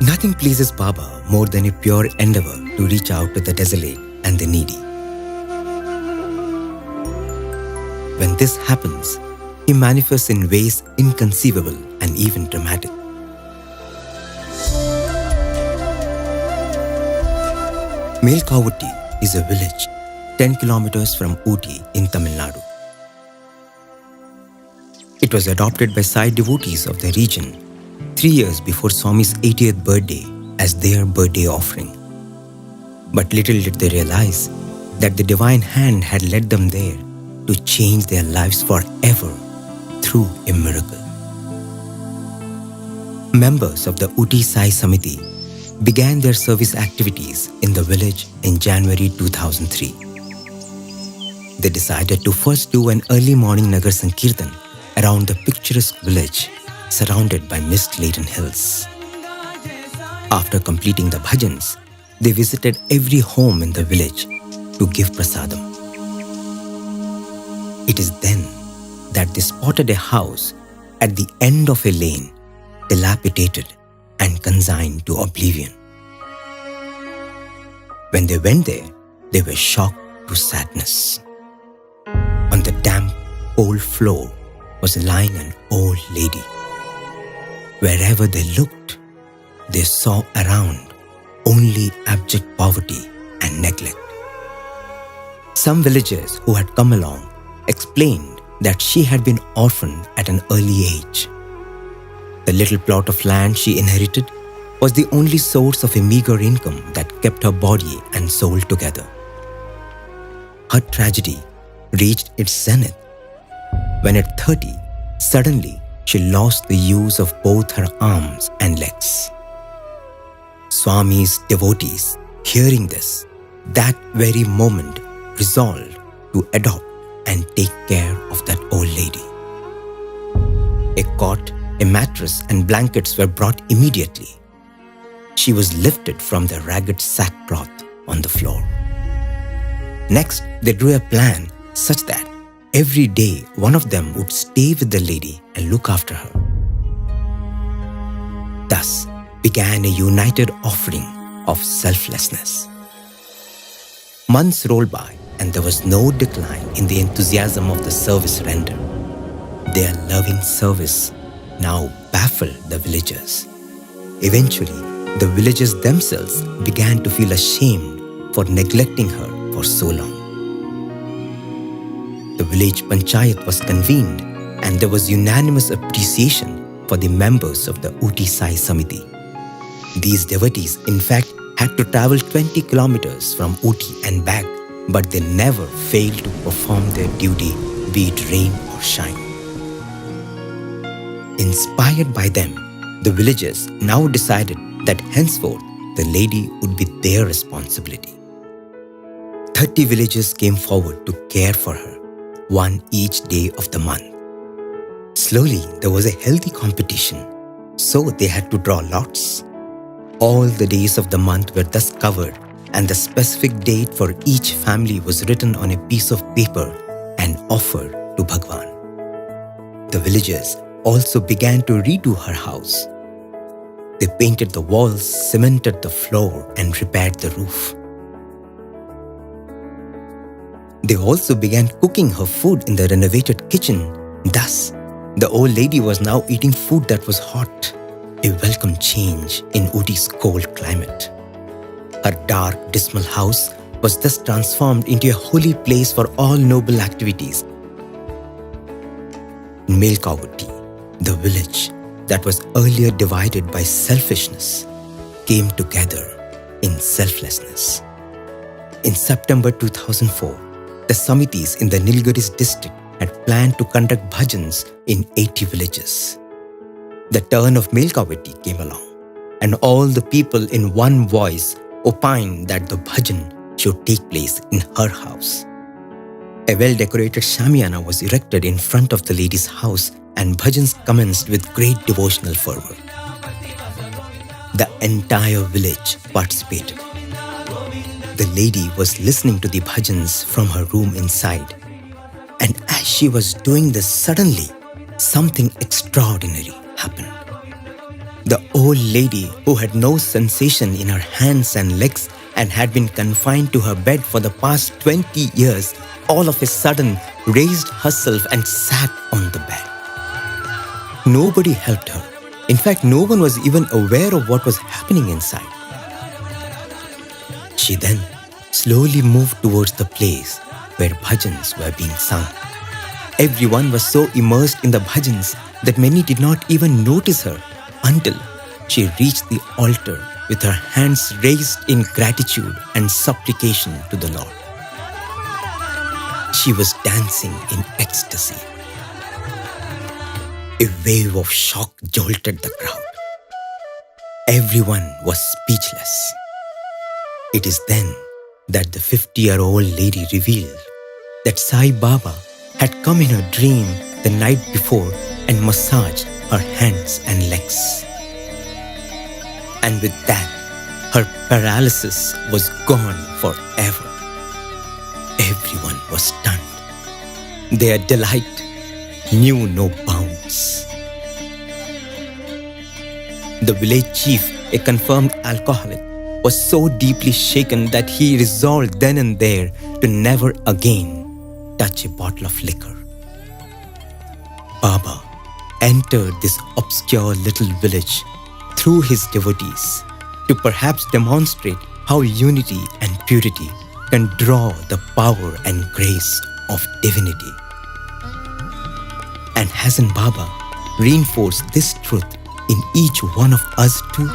Nothing pleases Baba more than a pure endeavor to reach out to the desolate and the needy. When this happens, he manifests in ways inconceivable and even dramatic. Melkavatti is a village 10 kilometers from Ooty in Tamil Nadu. It was adopted by Sai devotees of the region 3 years before Swami's 80th birthday as their birthday offering. But little did they realize that the divine hand had led them there to change their lives forever through a miracle. Members of the Ooty Sai Samiti began their service activities in the village in January 2003. They decided to first do an early morning Nagar Sankirtan around the picturesque village surrounded by mist-laden hills. After completing the bhajans, they visited every home in the village to give prasadam. It is then that they spotted a house at the end of a lane, dilapidated and consigned to oblivion. When they went there, they were shocked to sadness. On the damp, cold floor was lying an old lady. Wherever they looked, they saw around only abject poverty and neglect. Some villagers who had come along explained that she had been orphaned at an early age. The little plot of land she inherited was the only source of a meager income that kept her body and soul together. Her tragedy reached its zenith when at 30, suddenly she lost the use of both her arms and legs. Swami's devotees, hearing this, that very moment resolved to adopt and take care of that old lady. A cot, a mattress and blankets were brought immediately. She was lifted from the ragged sackcloth on the floor. Next, they drew a plan such that every day one of them would stay with the lady and look after her. Thus began a united offering of selflessness. Months rolled by and there was no decline in the enthusiasm of the service rendered. Their loving service now baffled the villagers. Eventually, the villagers themselves began to feel ashamed for neglecting her for so long. The village panchayat was convened and there was unanimous appreciation for the members of the Ooty Sai Samiti. These devotees, in fact, had to travel 20 kilometers from Ooty and back, but they never failed to perform their duty, be it rain or shine. Inspired by them, the villagers now decided that henceforth the lady would be their responsibility. 30 villagers came forward to care for her, one each day of the month. Slowly, there was a healthy competition, so they had to draw lots. All the days of the month were thus covered, and the specific date for each family was written on a piece of paper and offered to Bhagwan. The villagers also began to redo her house. They painted the walls, cemented the floor, and repaired the roof. They also began cooking her food in the renovated kitchen. Thus, the old lady was now eating food that was hot, a welcome change in Ooty's cold climate. Her dark, dismal house was thus transformed into a holy place for all noble activities. In Melkavatti, the village that was earlier divided by selfishness came together in selflessness. In September 2004, the Samitis in the Nilgiris district had planned to conduct bhajans in 80 villages. The turn of Melkavatti came along, and all the people in one voice opined that the bhajan should take place in her house. A well-decorated shamiana was erected in front of the lady's house and bhajans commenced with great devotional fervor. The entire village participated. The lady was listening to the bhajans from her room inside, and as she was doing this, suddenly something extraordinary happened. The old lady, who had no sensation in her hands and legs and had been confined to her bed for the past 20 years, all of a sudden raised herself and sat on the bed. Nobody helped her. In fact, no one was even aware of what was happening inside. She then slowly moved towards the place where bhajans were being sung. Everyone was so immersed in the bhajans that many did not even notice her until she reached the altar with her hands raised in gratitude and supplication to the Lord. She was dancing in ecstasy. A wave of shock jolted the crowd. Everyone was speechless. It is then that the 50-year-old lady revealed that Sai Baba had come in her dream the night before and massaged her hands and legs. And with that, her paralysis was gone forever. Everyone was stunned. Their delight knew no bounds. The village chief, a confirmed alcoholic, was so deeply shaken that he resolved then and there to never again touch a bottle of liquor. Baba entered this obscure little village through his devotees to perhaps demonstrate how unity and purity can draw the power and grace of divinity. And hasn't Baba reinforced this truth in each one of us too?